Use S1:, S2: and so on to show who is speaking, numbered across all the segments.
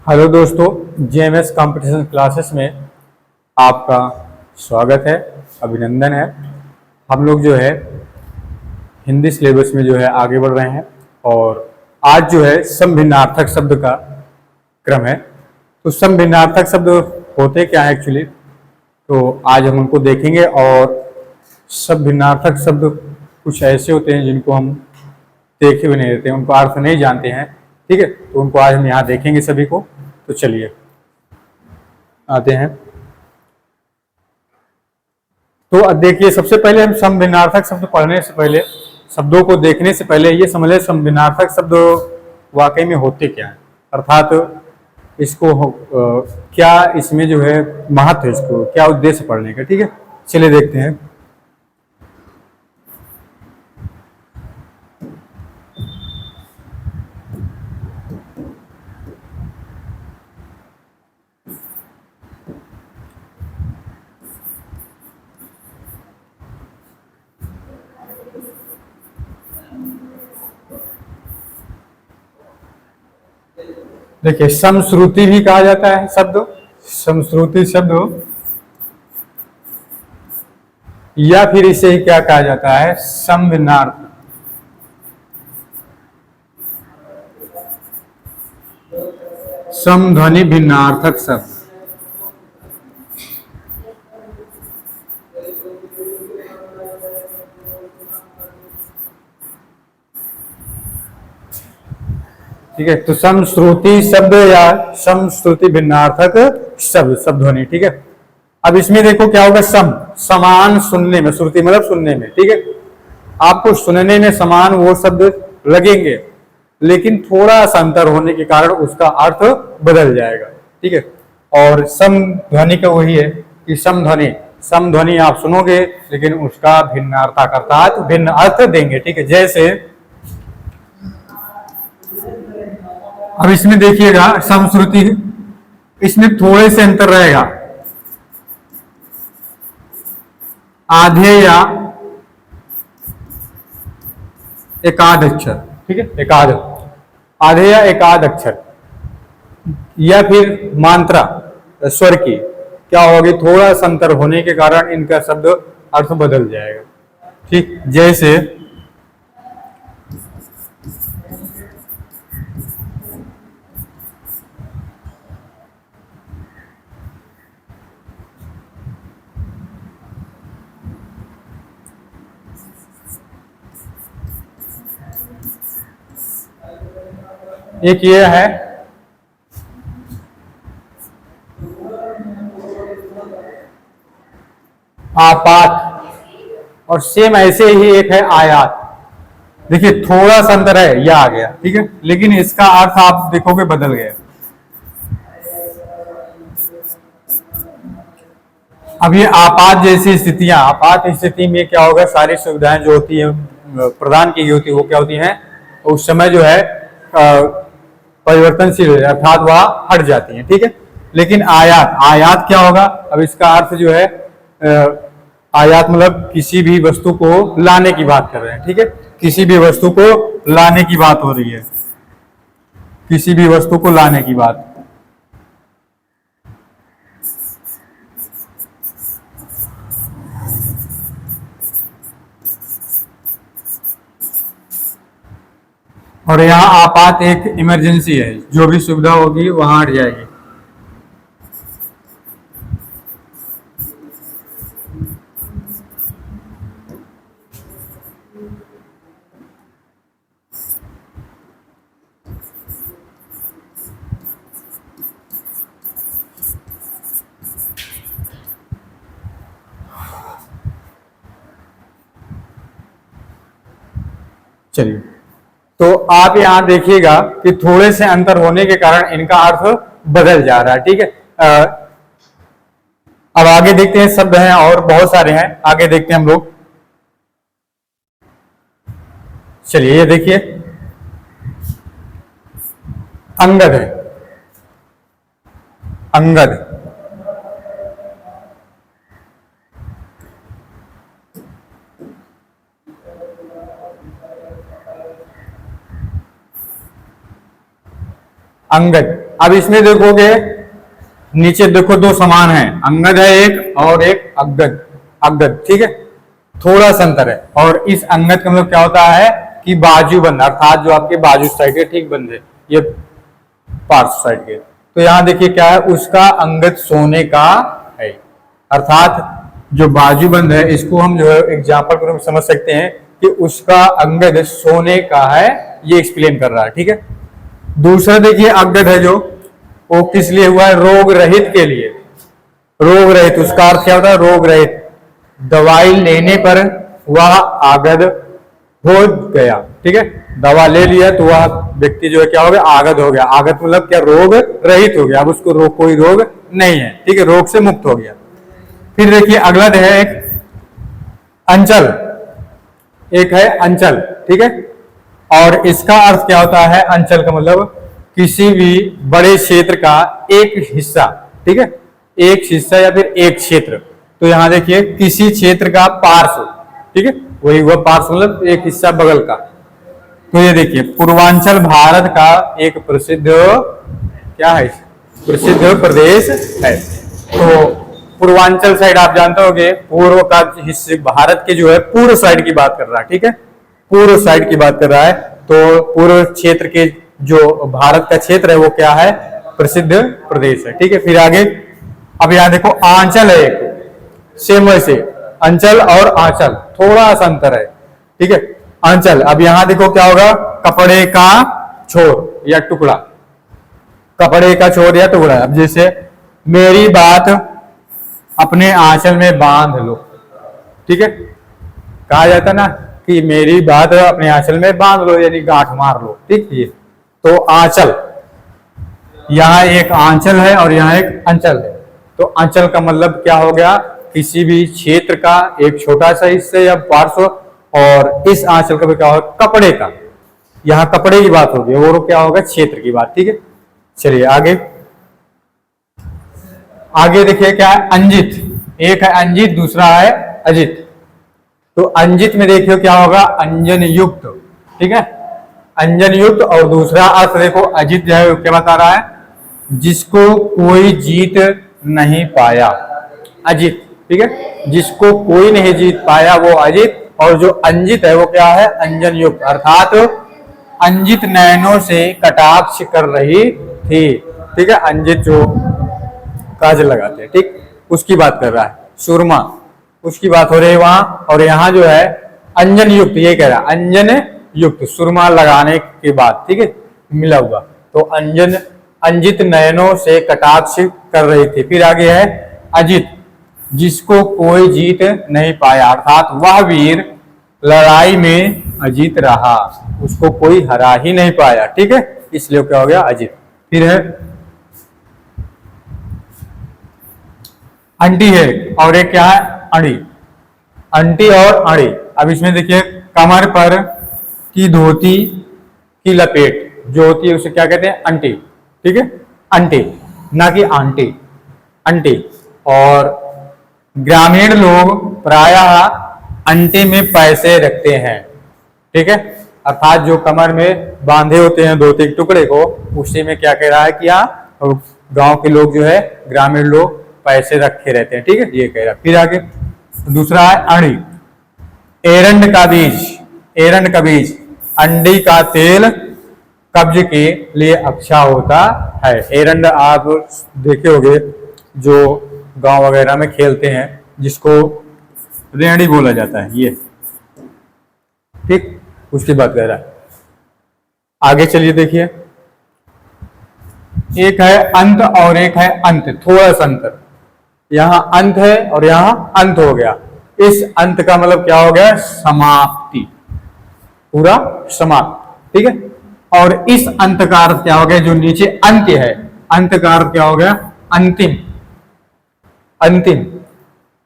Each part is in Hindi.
S1: हेलो दोस्तों, जेएमएस कंपटीशन क्लासेस में आपका स्वागत है, अभिनंदन है। हम लोग जो है हिंदी सिलेबस में जो है आगे बढ़ रहे हैं और आज जो है समभिन्नार्थक शब्द का क्रम है। तो समभिन्नार्थक शब्द होते क्या है एक्चुअली, तो आज हम उनको देखेंगे। और समभिन्नार्थक शब्द कुछ ऐसे होते हैं जिनको हम देखे भी नहीं रहते, उनको अर्थ नहीं जानते हैं, ठीक है। तो उनको आज हम यहाँ देखेंगे सभी को। तो चलिए आते हैं। तो अब देखिए, सबसे पहले हम समभिन्नार्थक शब्द पढ़ने से पहले, शब्दों को देखने से पहले ये समझ लें समभिन्नार्थक शब्द वाकई में होते क्या है, अर्थात इसको क्या इसमें जो है महत्व है, इसको क्या उद्देश्य पढ़ने का, ठीक है। चलिए देखते हैं। देखिए, समश्रुति भी कहा जाता है शब्द, समश्रुति शब्द, या फिर इसे ही क्या कहा जाता है, समभिन्नार्थ। समध्वनि भिन्नार्थक शब्द। ठीक है, तो समश्रुति शब्द या समश्रुति भिन्नार्थक शब्द, शब्दध्वनि, ठीक है। अब इसमें देखो क्या होगा, समान सुनने में, श्रुति मतलब सुनने में, ठीक है। आपको सुनने में समान वो शब्द लगेंगे, लेकिन थोड़ा सा अंतर होने के कारण उसका अर्थ बदल जाएगा, ठीक है। और समध्वनि का वही है कि समध्वनि, समध्वनि आप सुनोगे लेकिन उसका भिन्नार्थक अर्थात भिन्न अर्थ देंगे, ठीक है। जैसे अब इसमें देखिएगा समश्रुति, इसमें थोड़े से अंतर रहेगा, आधे या एकाध अक्षर, ठीक है, एकाध, आधे या एकाध अक्षर, या फिर मात्रा स्वर की क्या होगी, थोड़ा सा अंतर होने के कारण इनका शब्द अर्थ बदल जाएगा, ठीक। जैसे एक ये है आपात, और सेम ऐसे ही एक है आयात। देखिए थोड़ा सा अंतर है, यह आ गया, ठीक है, लेकिन इसका अर्थ आप देखोगे बदल गया। अब ये आपात जैसी स्थितियां, आपात स्थिति में क्या होगा, सारी सुविधाएं जो होती है प्रदान की गई होती है वो क्या होती हैं, उस समय जो है परिवर्तनशील, अर्थात वह हट जाती हैं, ठीक है। लेकिन आयात, आयात क्या होगा, अब इसका अर्थ जो है आयात मतलब किसी भी वस्तु को लाने की बात कर रहे हैं, ठीक है। किसी भी वस्तु को लाने की बात हो रही है, किसी भी वस्तु को लाने की बात। और यहाँ आपात एक इमरजेंसी है, जो भी सुविधा होगी वहां हट जाएगी। चलिए, तो आप यहां देखिएगा कि थोड़े से अंतर होने के कारण इनका अर्थ बदल जा रहा है, ठीक है। अब आगे देखते हैं, शब्द हैं और बहुत सारे हैं, आगे देखते हैं हम लोग। चलिए ये देखिए, अंगद है, अंगद, अंगद, अब इसमें देखोगे नीचे देखो दो समान है, अंगद है एक और एक अगद, अगद, ठीक है, थोड़ा सा अंतर है। और इस अंगद का मतलब क्या होता है कि बाजू बंद, अर्थात जो आपके बाजू साइड के ठीक बंद है, ये पार्श्व साइड के। तो यहां देखिए क्या है, उसका अंगद सोने का है, अर्थात जो बाजू बंद है इसको हम जो है एग्जाम्पल के रूप में समझ सकते हैं कि उसका अंगद सोने का है, ये एक्सप्लेन कर रहा है, ठीक है। दूसरा देखिए अगद है जो, वो किस लिए हुआ है, रोग रहित के लिए। रोग रहित, उसका अर्थ क्या होता है, रोग रहित, दवाई लेने पर वह आगद हो गया, ठीक है, दवा ले लिया तो वह व्यक्ति जो है क्या हो गया, आगद हो गया। आगद मतलब क्या, रोग रहित हो गया, अब उसको रोग, कोई रोग नहीं है, ठीक है, रोग से मुक्त हो गया। फिर देखिए अगला है एक अंचल, एक है अंचल, ठीक है, और इसका अर्थ क्या होता है, अंचल का मतलब किसी भी बड़े क्षेत्र का एक हिस्सा, ठीक है, एक हिस्सा या फिर एक क्षेत्र। तो यहां देखिए किसी क्षेत्र का पार्श्व, ठीक है, वही हुआ पार्श्व मतलब एक हिस्सा बगल का। तो ये देखिए पूर्वांचल भारत का एक प्रसिद्ध क्या है, प्रसिद्ध प्रदेश है। तो पूर्वांचल साइड आप जानते होंगे, पूर्व का हिस्से भारत के जो है पूर्व साइड की बात कर रहा है, ठीक है, पूर्व साइड की बात कर रहा है। तो पूर्व क्षेत्र के जो भारत का क्षेत्र है वो क्या है, प्रसिद्ध प्रदेश है, ठीक है। फिर आगे अब यहां देखो आंचल है एक, सेम वैसे अंचल और आंचल थोड़ा सा अंतर है, ठीक है। आंचल, अब यहां देखो क्या होगा, कपड़े का छोर या टुकड़ा, कपड़े का छोर या टुकड़ा। अब जैसे मेरी बात अपने आंचल में बांध लो, ठीक है, कहा जाता ना कि मेरी बात अपने आंचल में बांध लो, यानी गांठ मार लो, ठीक है। तो आंचल, यहाँ एक आंचल है और यहाँ एक अंचल है। तो अंचल का मतलब क्या हो गया, किसी भी क्षेत्र का एक छोटा सा हिस्सा या पार्श्व, और इस आंचल का क्या होगा, कपड़े का, यहाँ कपड़े की बात होगी और क्या होगा, क्षेत्र की बात, ठीक है। चलिए आगे, आगे देखिए क्या है, अंजित, एक है अंजित, दूसरा है अजित। तो अंजित में देखियो क्या होगा, अंजन युक्त, ठीक है, अंजन युक्त। और दूसरा अर्थ देखो अजित जो है क्या बता रहा है, जिसको कोई जीत नहीं पाया, अजित, ठीक है, जिसको कोई नहीं जीत पाया वो अजित। और जो अंजित है वो क्या है, अंजन युक्त, अर्थात अंजित नयनों से कटाक्ष कर रही थी, ठीक है, अंजित जो काजल लगाते हैं, ठीक, उसकी बात कर रहा है, सुरमा उसकी बात हो रही है वहां। और यहाँ जो है अंजन युक्त, ये कह रहा है अंजन युक्त, सुरमा लगाने के बाद, ठीक है, मिला हुआ। तो अंजन, अंजित नयनों से कटाक्ष कर रही थी। फिर आगे है अजित, जिसको कोई जीत नहीं पाया, अर्थात वह वीर लड़ाई में अजीत रहा, उसको कोई हरा ही नहीं पाया, ठीक है, इसलिए क्या हो गया, अजित। फिर है अंटी है और एक क्या है, अड़ी, अंटी और अड़ी। अब इसमें देखिए कमर पर की धोती की लपेट जो होती है उसे क्या कहते हैं, अंटी, ठीक है, अंटी, ना कि आंटी, अंटी। और ग्रामीण लोग प्रायः अंटे में पैसे रखते हैं, ठीक है, अर्थात जो कमर में बांधे होते हैं धोती के टुकड़े को, उसी में क्या कह रहा है कि यहाँ गांव के लोग जो है, ग्रामीण लोग पैसे रखे रहते हैं, ठीक है, ये कह रहा है। फिर आगे दूसरा है अड़ी, एरंड का बीज, एरंड का बीज, अंडी का तेल कब्ज के लिए अच्छा होता है। एरंड आप देखे होंगे जो गांव वगैरह में खेलते हैं, जिसको रेंडी बोला जाता है, ये, ठीक, उसकी बात कर रहा है। आगे चलिए देखिए, एक है अंत और एक है अंत, थोड़ा सा अंतर, यहां अंत है और यहां अंत हो गया। इस अंत का मतलब क्या हो गया, समाप्ति, पूरा समाप्त, ठीक है। और इस अंत का अर्थ क्या हो गया, जो नीचे अंत्य है, अंत का अर्थ क्या हो गया, अंतिम, अंतिम।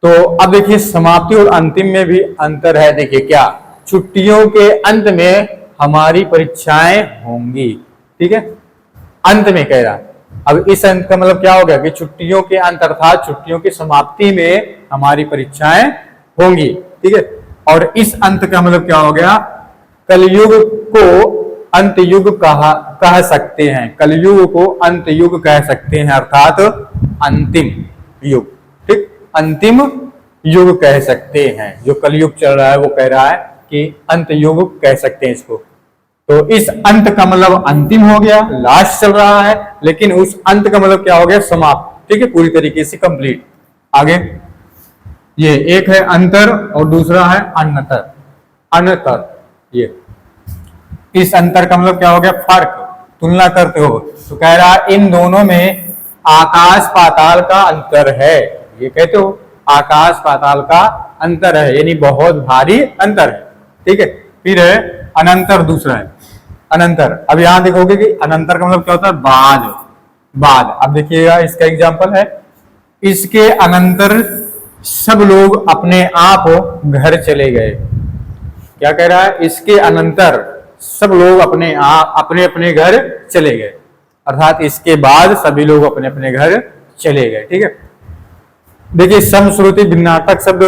S1: तो अब देखिए समाप्ति और अंतिम में भी अंतर है। देखिए क्या, छुट्टियों के अंत में हमारी परीक्षाएं होंगी, ठीक है, अंत में कह रहा। अब इस अंत का मतलब क्या हो गया कि छुट्टियों के अंत अर्थात छुट्टियों की समाप्ति में हमारी परीक्षाएं होंगी, ठीक है। और इस अंत का मतलब क्या हो गया, कलयुग को अंत युग कह सकते हैं, कलयुग को अंत युग कह सकते हैं, अर्थात अंतिम युग। ठीक, अंतिम युग कह सकते हैं। जो कलयुग चल रहा है वो कह रहा है कि अंत युग कह सकते हैं इसको। तो इस अंत का मतलब अंतिम हो गया, लास्ट चल रहा है, लेकिन उस अंत का मतलब क्या हो गया, समाप्त। ठीक है, पूरी तरीके से कंप्लीट। आगे ये एक है अंतर और दूसरा है अन्तर। अन्तर, ये इस अंतर का मतलब क्या हो गया, फर्क, तुलना करते हो। तो कह रहा है इन दोनों में आकाश पाताल का अंतर है। ये कहते हो आकाश पाताल का अंतर है, यानी बहुत भारी अंतर है। ठीक है, फिर है अनंतर, दूसरा है अनंतर। अब यहां देखोगे कि अनंतर का मतलब क्या होता है, बाद। बाद, अब देखिएगा इसका एग्जांपल है, इसके अनंतर सब लोग अपने आप घर चले गए। क्या कह रहा है, इसके अनंतर सब लोग अपने अपने घर चले गए, अर्थात इसके बाद सभी लोग अपने अपने घर चले गए। ठीक है, देखिए समश्रुति भिन्नार्थक शब्द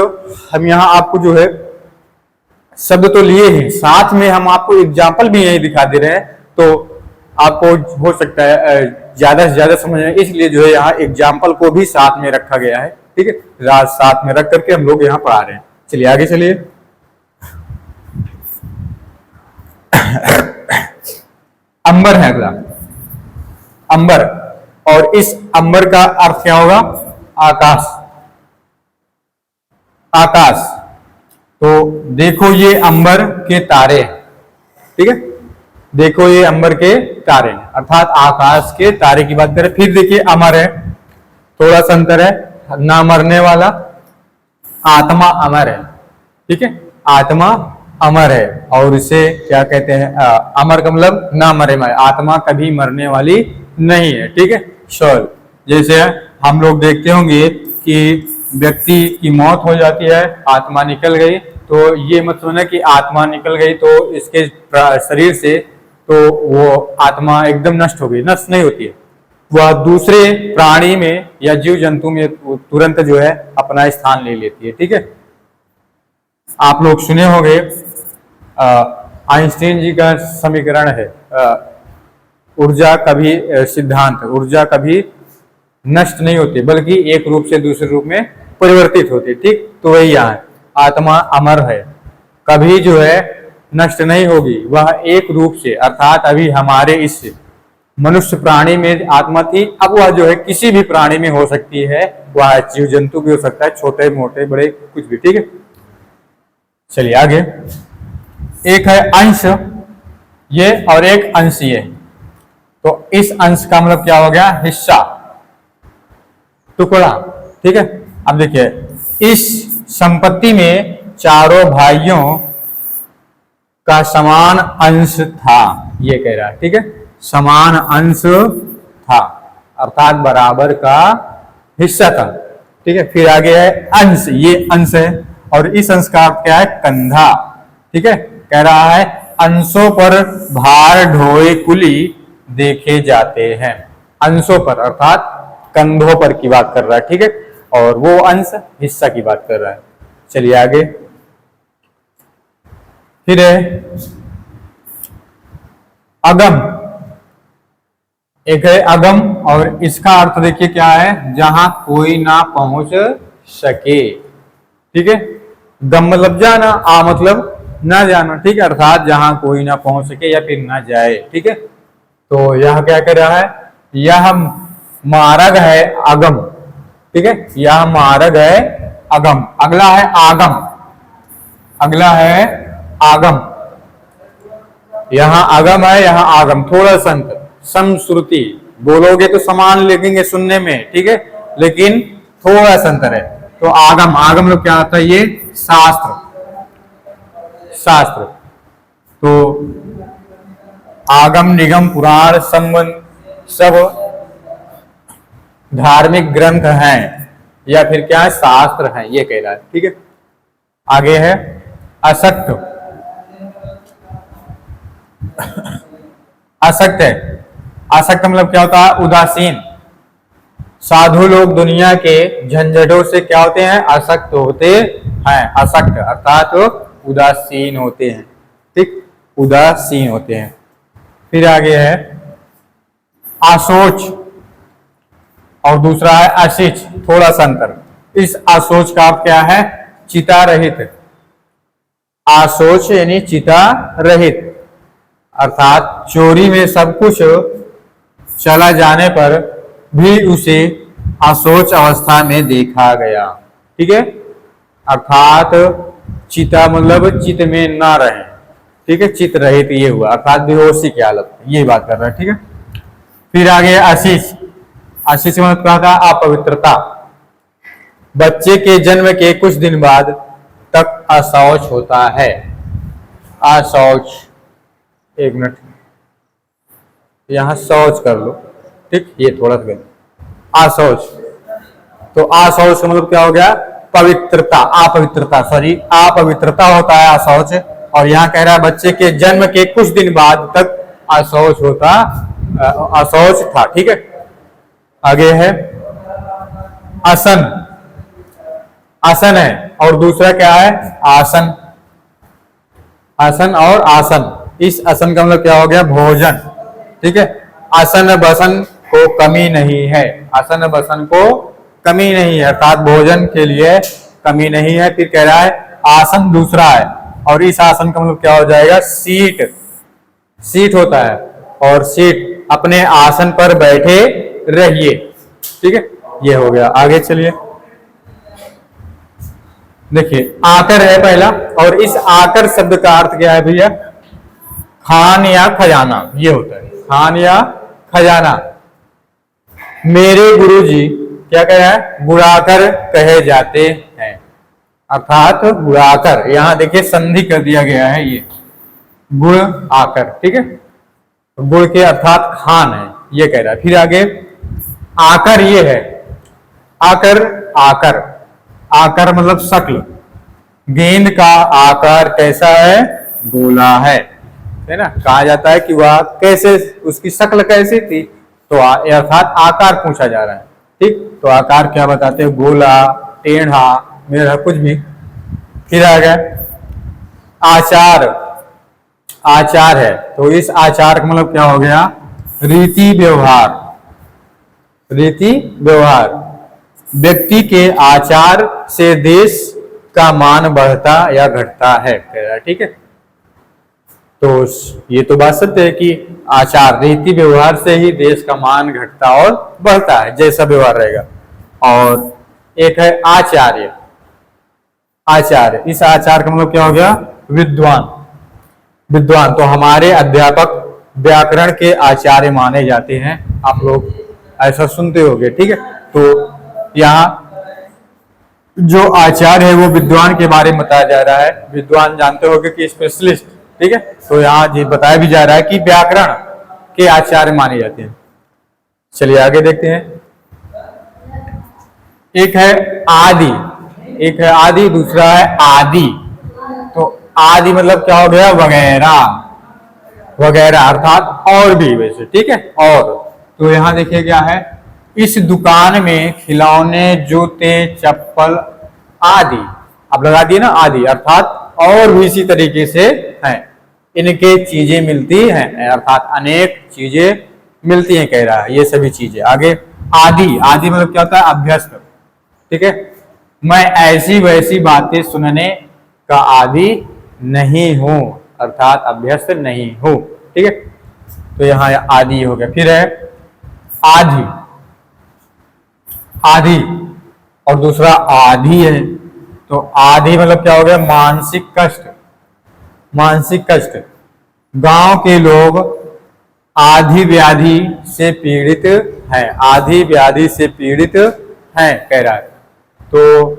S1: हम यहाँ आपको जो है शब्द तो लिए हैं, साथ में हम आपको एग्जाम्पल भी यही दिखा दे रहे हैं, तो आपको हो सकता है ज्यादा से ज्यादा समझ में, इसलिए जो है यहाँ एग्जाम्पल को भी साथ में रखा गया है। ठीक है, राज साथ में रख करके हम लोग यहाँ पढ़ा रहे हैं। चलिए आगे चलिए। अंबर है अगला, अंबर, और इस अंबर का अर्थ क्या होगा, आकाश। आकाश, तो देखो ये अंबर के तारे, ठीक है, देखो ये अंबर के तारे, अर्थात आकाश के तारे की बात करें। फिर देखिए अमर है, थोड़ा सा अंतर है, ना मरने वाला, आत्मा अमर है। ठीक है, आत्मा अमर है, और इसे क्या कहते हैं, अमर का मतलब ना मरे वाली, आत्मा कभी मरने वाली नहीं है। ठीक है, शोल, जैसे हम लोग देखते होंगे कि व्यक्ति की मौत हो जाती है, आत्मा निकल गई, तो ये मत समझना कि आत्मा निकल गई तो इसके शरीर से तो वो आत्मा एकदम नष्ट हो गई, नष्ट नहीं होती है, वह दूसरे प्राणी में या जीव जंतु में तुरंत जो है अपना स्थान ले लेती है। ठीक है, आप लोग सुने होंगे आइंस्टीन जी का समीकरण है, ऊर्जा कभी सिद्धांत, ऊर्जा कभी नष्ट नहीं होती बल्कि एक रूप से दूसरे रूप में परिवर्तित होती। ठीक, तो वही यहाँ है, आत्मा अमर है, कभी जो है नष्ट नहीं होगी, वह एक रूप से, अर्थात अभी हमारे इस मनुष्य प्राणी में आत्मा थी, अब वह जो है किसी भी प्राणी में हो सकती है, वह जीव जंतु भी हो सकता है, छोटे मोटे बड़े कुछ भी। ठीक है, चलिए आगे। एक है अंश ये और एक अंश ये, तो इस अंश का मतलब क्या हो गया, हिस्सा, टुकड़ा। ठीक है, अब देखिए इस संपत्ति में चारों भाइयों का समान अंश था, ये कह रहा है। ठीक है, समान अंश था, अर्थात बराबर का हिस्सा था। ठीक है, फिर आगे है अंश, ये अंश है, और इस अंश का क्या है, कंधा। ठीक है, कह रहा है अंशों पर भार ढोए कुली देखे जाते हैं, अंशों पर अर्थात कंधों पर की बात कर रहा है। ठीक है, और वो अंश हिस्सा की बात कर रहा है। चलिए आगे, फिर है अगम, एक है अगम, और इसका अर्थ देखिए क्या है, जहां कोई ना पहुंच सके। ठीक है, गम मतलब जाना, आ मतलब ना जाना। ठीक है, अर्थात जहां कोई ना पहुंच सके या फिर ना जाए। ठीक है, तो यह क्या कर रहा है, यह मार्ग है अगम। ठीक है, यह मार्ग है अगम। अगला है आगम, अगला है आगम, यहां आगम है, यहां आगम, थोड़ा सा अंतर, समश्रुति बोलोगे तो समान लगेंगे सुनने में। ठीक है, लेकिन थोड़ा सा अंतर है। तो आगम, आगम लोग क्या होता है, ये शास्त्र, शास्त्र। तो आगम निगम पुराण संबंध सब धार्मिक ग्रंथ हैं या फिर क्या है, शास्त्र हैं, ये कह रहा है। ठीक है, आगे है असक्त, असक्त है, असक्त मतलब क्या होता है, उदासीन। साधु लोग दुनिया के झंझटों से क्या होते हैं, असक्त होते हैं, असक्त अर्थात उदासीन होते हैं। ठीक, उदासीन होते हैं। फिर आगे है आशोच और दूसरा है अशिच, थोड़ा सा अंतर। इस आशोच का अर्थ क्या है? चिता रहित। आशोच यानी चिता रहित, अर्थात चोरी में सब कुछ चला जाने पर भी उसे आशोच अवस्था में देखा गया। ठीक है, अर्थात चिता मतलब चित में ना रहे। ठीक है, चित रहित ये हुआ, अर्थात बेहोशी की हालत, ये बात कर रहा है। ठीक है, फिर आगे आशीष। आशीष मतलब क्या था? अपवित्रता। बच्चे के जन्म के कुछ दिन बाद तक अशौच होता है। अशौच, एक मिनट यहां शौच कर लो। ठीक, ये थोड़ा सा अशौच, तो अशौच का मतलब क्या हो गया? पवित्रता, अपवित्रता, सॉरी अपवित्रता होता है अशौच। और यहाँ कह रहा है बच्चे के जन्म के कुछ दिन बाद तक अशौच होता, अशौच था। ठीक है, आगे है आसन। आसन है और दूसरा क्या है? आसन। आसन और आसन, इस आसन का मतलब क्या हो गया? भोजन। ठीक है, आसन बसन को कमी नहीं है, आसन बसन को कमी नहीं है, अर्थात भोजन के लिए कमी नहीं है। फिर कह रहा है आसन दूसरा है, और इस आसन का मतलब क्या हो जाएगा? सीट। सीट होता है, और सीट अपने आसन पर बैठे रहिए। ठीक है, ये हो गया। आगे चलिए, देखिए आकर है पहला, और इस आकर शब्द का अर्थ क्या है भैया? खान या खजाना, ये होता है, खान या खजाना। मेरे गुरुजी क्या कह रहा है? बुढ़ाकर कहे जाते हैं, अर्थात बुढ़ाकर, यहां देखिए संधि कर दिया गया है, ये गुड़ आकर। ठीक है, गुड़ के अर्थात खान है, ये कह रहा है। फिर आगे आकर, ये है आकर। आकर, आकर मतलब शक्ल। गेंद का आकार कैसा है? गोला है ना। कहा जाता है कि वह कैसे, उसकी शक्ल कैसी थी, तो अर्थात आकार पूछा जा रहा है। ठीक, तो आकार क्या बताते हैं? गोला, टेढ़ा, मेरा, कुछ भी। फिर आ गया आचार। आचार है, तो इस आचार का मतलब क्या हो गया? रीति व्यवहार। रीति व्यवहार, व्यक्ति के आचार से देश का मान बढ़ता या घटता है, कह रहा है। ठीक है, तो ये तो बात सत्य है कि आचार, रीति व्यवहार से ही देश का मान घटता और बढ़ता है, जैसा व्यवहार रहेगा। और एक है आचार्य। आचार्य, इस आचार का मतलब क्या हो गया? विद्वान। विद्वान, तो हमारे अध्यापक व्याकरण के आचार्य माने जाते हैं, आप लोग ऐसा सुनते होंगे। ठीक है, तो यहाँ जो आचार्य है वो विद्वान के बारे में बताया जा रहा है। विद्वान जानते होंगे कि स्पेशलिस्ट। ठीक है, तो यहाँ जी बताया भी जा रहा है कि व्याकरण के आचार्य माने जाते हैं। चलिए आगे देखते हैं। एक है आदि, एक है आदि, दूसरा है आदि। तो आदि मतलब क्या हो गया? वगैरह, वगैरह अर्थात और भी, वैसे। ठीक है, और तो यहाँ देखिए क्या है? इस दुकान में खिलौने, जूते, चप्पल आदि, आप लगा दिए ना, आदि अर्थात और भी इसी तरीके से हैं, इनके चीजें मिलती हैं, अर्थात अनेक चीजें मिलती हैं, कह रहा है, ये सभी चीजें। आगे आदि। आदि मतलब क्या होता है? अभ्यस्त। ठीक है, मैं ऐसी वैसी बातें सुनने का आदि नहीं हूं, अर्थात अभ्यस्त नहीं हूं। ठीक है, तो यहाँ आदि हो गया। फिर है आधि। आधि और दूसरा आधि है, तो आधि मतलब क्या हो गया? मानसिक कष्ट। मानसिक कष्ट, गांव के लोग आधि व्याधि से पीड़ित हैं, आधि व्याधि से पीड़ित हैं, कह रहा है। तो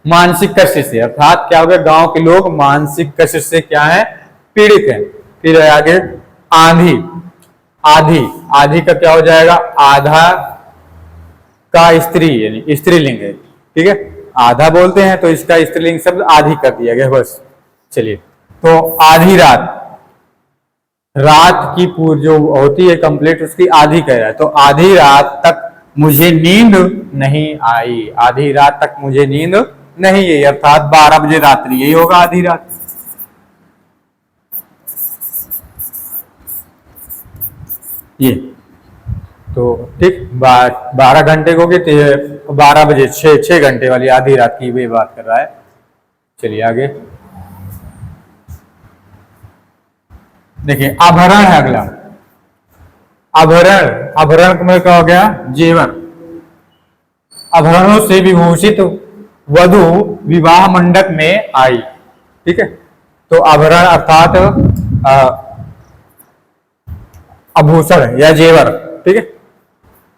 S1: मानसिक कष्ट से, अर्थात क्या हो गया? गांव के लोग मानसिक कष्ट से क्या है? पीड़ित हैं। फिर आगे आंधी। आधी, आधी का क्या हो जाएगा? आधा का स्त्री, यानी स्त्रीलिंग है। ठीक है, आधा बोलते हैं तो इसका स्त्रीलिंग शब्द आधी कर दिया गया, बस। चलिए, तो आधी रात, रात की पूरी जो होती है कंप्लीट, उसकी आधी कह रहा है। तो आधी रात तक मुझे नींद नहीं आई, आधी रात तक मुझे नींद नहीं आई, अर्थात 12 बजे रात्रि, यही होगा आधी रात। ये तो ठीक 12 घंटे को कि 12 बजे 6 घंटे वाली आधी रात की वे बात कर रहा है। चलिए आगे देखिए, आभरण है अगला। आभरण, आभरण का मतलब क्या हो गया? जेवर। आभरणों से विभूषित वधु विवाह मंडप में आई। ठीक है, तो आभरण अर्थात आभूषण या जेवर। ठीक है,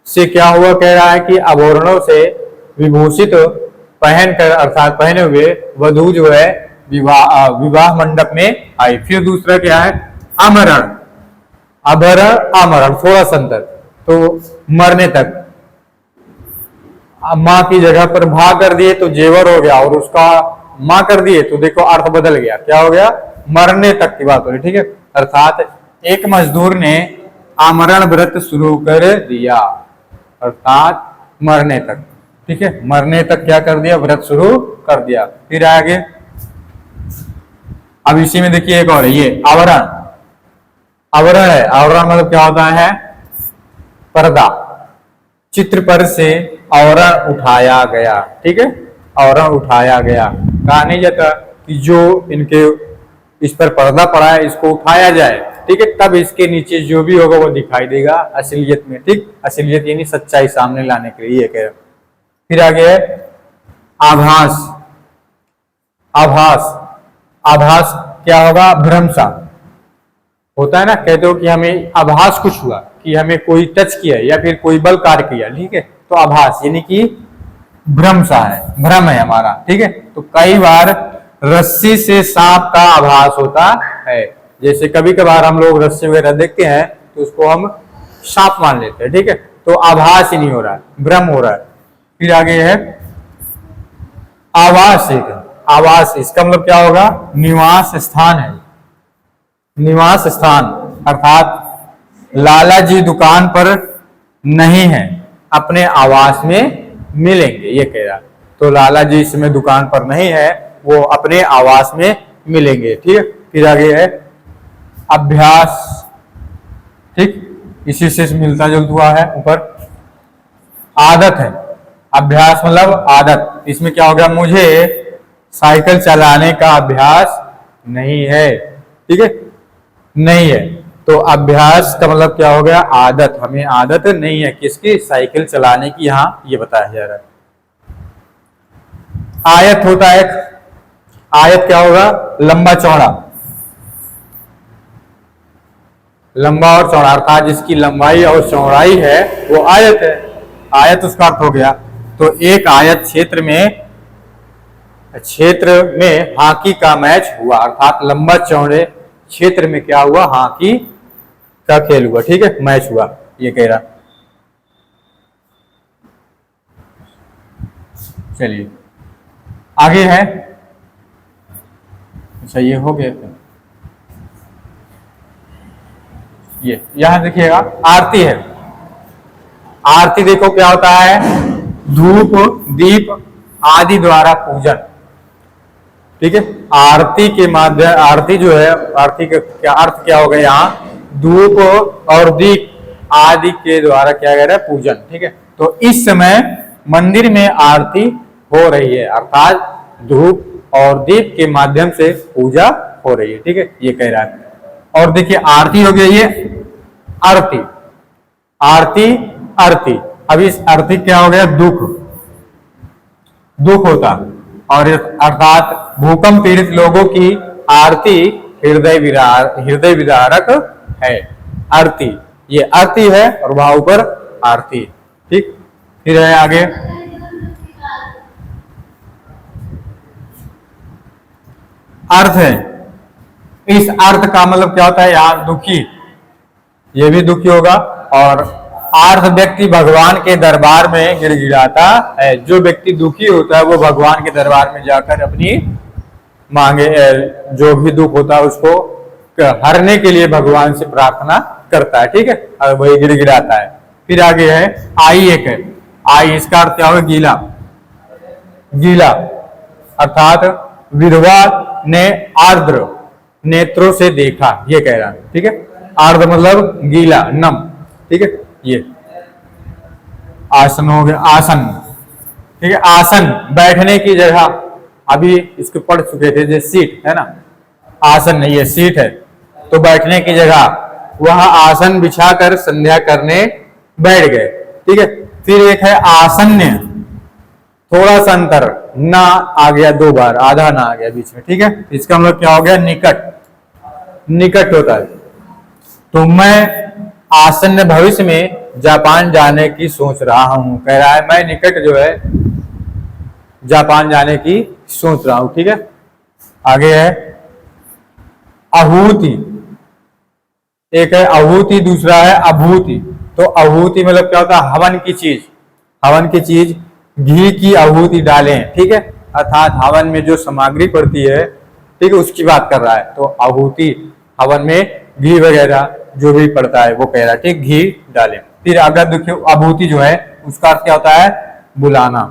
S1: से क्या हुआ, कह रहा है कि आभरणों से विभूषित पहनकर अर्थात पहने हुए वधु जो है विवाह मंडप में आई। फिर दूसरा क्या है? आमरण। आभरण आमरण थोड़ा सा अंतर, तो मरने तक। माँ की जगह पर भा कर दिए तो जेवर हो गया, और उसका माँ कर दिए तो देखो अर्थ बदल गया। क्या हो गया? मरने तक की बात हो रही। ठीक है, अर्थात एक मजदूर ने आमरण व्रत शुरू कर दिया, अर्थात मरने तक। ठीक है, मरने तक क्या कर दिया? व्रत शुरू कर दिया। फिर आगे अब इसी में देखिए एक और है, ये आवरण। आवरण है, आवरण मतलब क्या होता है? पर्दा। चित्र पर से आवरण उठाया गया। ठीक है, आवरण उठाया गया। कहा नहीं जाता कि जो इनके इस पर पर्दा पड़ा है इसको उठाया जाए। ठीक है, तब इसके नीचे जो भी होगा वो दिखाई देगा असलियत में। ठीक, असलियत यानी सच्चाई सामने लाने के लिए कह। फिर आगे है आभास। आभास, आभास क्या होगा? भ्रम सा होता है ना, कहते हो कि हमें आभास कुछ हुआ, कि हमें कोई टच किया या फिर कोई बल कार्य किया। ठीक है, तो आभास यानी कि भ्रम सा है, भ्रम है हमारा। ठीक है, तो कई बार रस्सी से सांप का आभास होता है। जैसे कभी कभार हम लोग रस्सी वगैरह देखते हैं तो उसको हम सांप मान लेते हैं। ठीक है, तो आभास ही नहीं हो रहा है, भ्रम हो रहा है। फिर आगे है आवास। आवास, इसका मतलब क्या होगा? निवास स्थान है। निवास स्थान अर्थात लाला जी दुकान पर नहीं है, अपने आवास में मिलेंगे, ये कह रहा। तो लाला जी इस समय दुकान पर नहीं है, वो अपने आवास में मिलेंगे। ठीक है, फिर आगे है अभ्यास। ठीक, इसी से मिलता जुलता हुआ है ऊपर। आदत है, अभ्यास मतलब आदत। इसमें क्या हो गया? मुझे साइकिल चलाने का अभ्यास नहीं है। ठीक है, नहीं है, तो अभ्यास का मतलब क्या हो गया? आदत। हमें आदत नहीं है किसकी? साइकिल चलाने की। यहां ये बताया जा रहा है। आयत होता है, आयत क्या होगा? लंबा चौड़ा। लंबा और चौड़ा अर्थात जिसकी लंबाई और चौड़ाई है वो आयत है। आयत उसका अर्थ हो गया। तो एक आयत क्षेत्र में हॉकी का मैच हुआ, अर्थात लंबा चौड़े क्षेत्र में क्या हुआ? हॉकी का खेल हुआ। ठीक है, मैच हुआ, ये कह रहा। चलिए आगे है। अच्छा ये हो गया। ये यहां देखिएगा आरती है। आरती देखो क्या होता है? धूप दीप आदि द्वारा पूजन। ठीक है, आरती के माध्यम, आरती जो है, आरती का क्या अर्थ क्या हो गया? यहाँ धूप और दीप आदि के द्वारा क्या कह रहा है? पूजन। ठीक है, तो इस समय मंदिर में आरती हो रही है, अर्थात धूप और दीप के माध्यम से पूजा हो रही है। ठीक है, ये कह रहा है। और देखिए आरती हो गई, ये आरती, आरती आरती। अब इस आरती क्या हो गया? दुख, दुख होता, और अर्थात भूकंप पीड़ित लोगों की आरती हृदय विदारक है। आरती, ये आरती है और वहां ऊपर आरती। ठीक, फिर है आगे अर्थ है। इस अर्थ का मतलब क्या होता है? यार दुखी, ये भी दुखी होगा। और अर्थ व्यक्ति भगवान के दरबार में गिड़गिड़ाता है। जो व्यक्ति दुखी होता है वो भगवान के दरबार में जाकर अपनी मांगे, जो भी दुख होता है उसको हरने के लिए भगवान से प्रार्थना करता है। ठीक है, और वही गिड़गिड़ाता है। फिर आगे है आई। एक है आई, इसका अर्थ क्या होगा? गीला। गीला अर्थात विधवा ने आर्द्र नेत्रों से देखा, ये कह रहा है। ठीक है, आर्द्र मतलब गीला, नम। ठीक है, ये आसन हो गया, आसन, ठीक है। आसन बैठने की जगह, अभी इसको पढ़ चुके थे, जैसे सीट है ना, आसन नहीं है, सीट है, तो बैठने की जगह, वह आसन बिछाकर संध्या करने बैठ गए, ठीक है। फिर एक है आसन्य, थोड़ा सा अंतर, ना आ गया 2 बार, आधा ना आ गया बीच में, ठीक है। इसका मतलब क्या हो गया, निकट, निकट होता है। तो मैं आसन्न भविष्य में जापान जाने की सोच रहा हूं, कह रहा है मैं निकट जो है जापान जाने की सोच रहा हूं, ठीक है। आगे है आहूति, एक है आहूति, दूसरा है अभूति। तो आहूति मतलब क्या होता है, हवन की चीज, हवन की चीज, घी की आहूति डालें, ठीक है, अर्थात हवन में जो सामग्री पड़ती है, ठीक है, उसकी बात कर रहा है। तो आहूति, हवन में घी वगैरह जो भी पड़ता है वो कह रहा है, ठीक, घी डालें। फिर अगर देखिए अभूति जो है उसका अर्थ क्या होता है, बुलाना,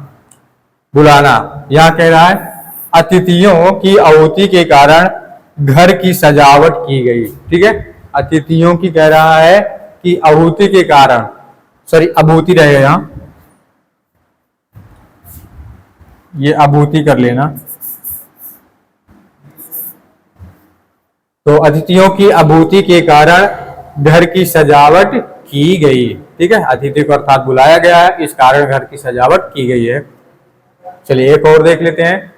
S1: बुलाना। यहाँ कह रहा है अतिथियों की आहूति के कारण घर की सजावट की गई, ठीक है। अतिथियों की कह रहा है कि आहूति के कारण, सॉरी अभूति रहेगा यहाँ, ये अभूति कर लेना। तो अतिथियों की अभूति के कारण घर की सजावट की गई, ठीक है। अतिथि को अर्थात बुलाया गया है, इस कारण घर की सजावट की गई है। चलिए एक और देख लेते हैं।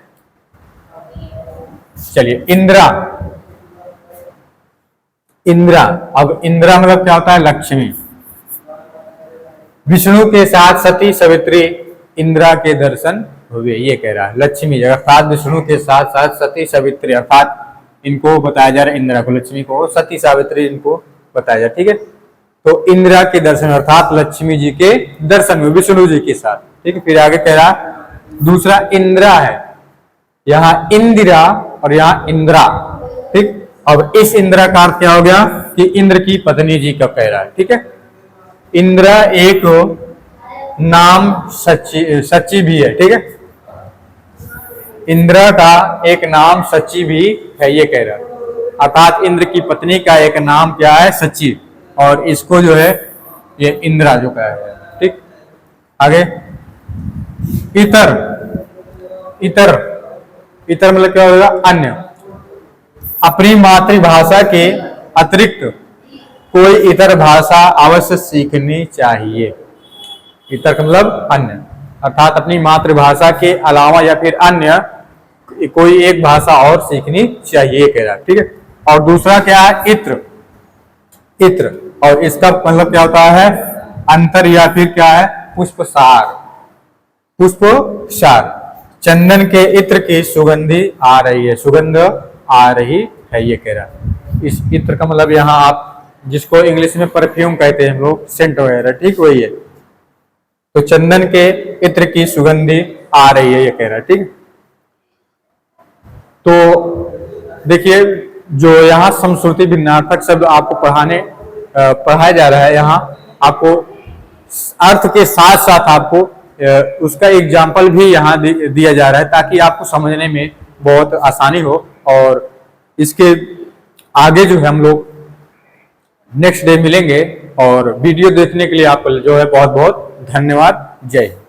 S1: चलिए इंद्रा, इंद्रा, अब इंद्रा मतलब क्या होता है, लक्ष्मी। विष्णु के साथ सती सावित्री इंद्रा के दर्शन हुए, ये कह रहा है लक्ष्मी, अर्थात विष्णु के साथ साथ सती सावित्री, अर्थात इनको बताया जा रहा है, इंद्रा को, लक्ष्मी को, सती सावित्री इनको बताया जा रहा है, ठीक है। तो इंद्रा के दर्शन अर्थात लक्ष्मी जी के दर्शन हुए विष्णु जी के साथ, ठीक है। फिर आगे कह रहा दूसरा इंद्रा है, यहाँ इंदिरा और यहाँ इंद्रा, ठीक। अब इस इंद्रा का अर्थ क्या हो गया कि इंद्र की पत्नी जी का कह रहा है, ठीक है। इंद्रा एक नाम सच्ची भी है, ठीक है। इंद्रा का एक नाम सच्ची भी है, ये कह रहा है, अर्थात इंद्र की पत्नी का एक नाम क्या है, सच्ची, और इसको जो है ये इंद्रा जो कह रहा है, ठीक। आगे इतर, इतर, इतर मतलब क्या होगा, अन्य। अपनी मातृभाषा के अतिरिक्त कोई इतर भाषा अवश्य सीखनी चाहिए। इतर का मतलब अन्य, अर्थात अपनी मातृभाषा के अलावा या फिर अन्य कोई एक भाषा और सीखनी चाहिए, कह रहा है, ठीक है। और दूसरा क्या है, इत्र, इत्र, और इसका मतलब क्या होता है, अंतर या फिर क्या है, पुष्पसार, पुष्पसार। चंदन के इत्र की सुगंधी आ रही है, सुगंध आ रही है, ये कह रहा है। इस इत्र का मतलब यहाँ आप जिसको इंग्लिश में परफ्यूम कहते हैं हम लोग, सेंट वगैरह, ठीक वही है। तो चंदन के इत्र की सुगंधी आ रही है, ये कह रहा है, ठीक। तो देखिए जो यहाँ समश्रुति भिन्नार्थक शब्द आपको पढ़ाया जा रहा है, यहाँ आपको अर्थ के साथ साथ आपको उसका एग्जाम्पल भी यहाँ दिया जा रहा है, ताकि आपको समझने में बहुत आसानी हो। और इसके आगे जो है हम लोग नेक्स्ट डे मिलेंगे, और वीडियो देखने के लिए आपको जो है बहुत बहुत धन्यवाद। जय हिंद।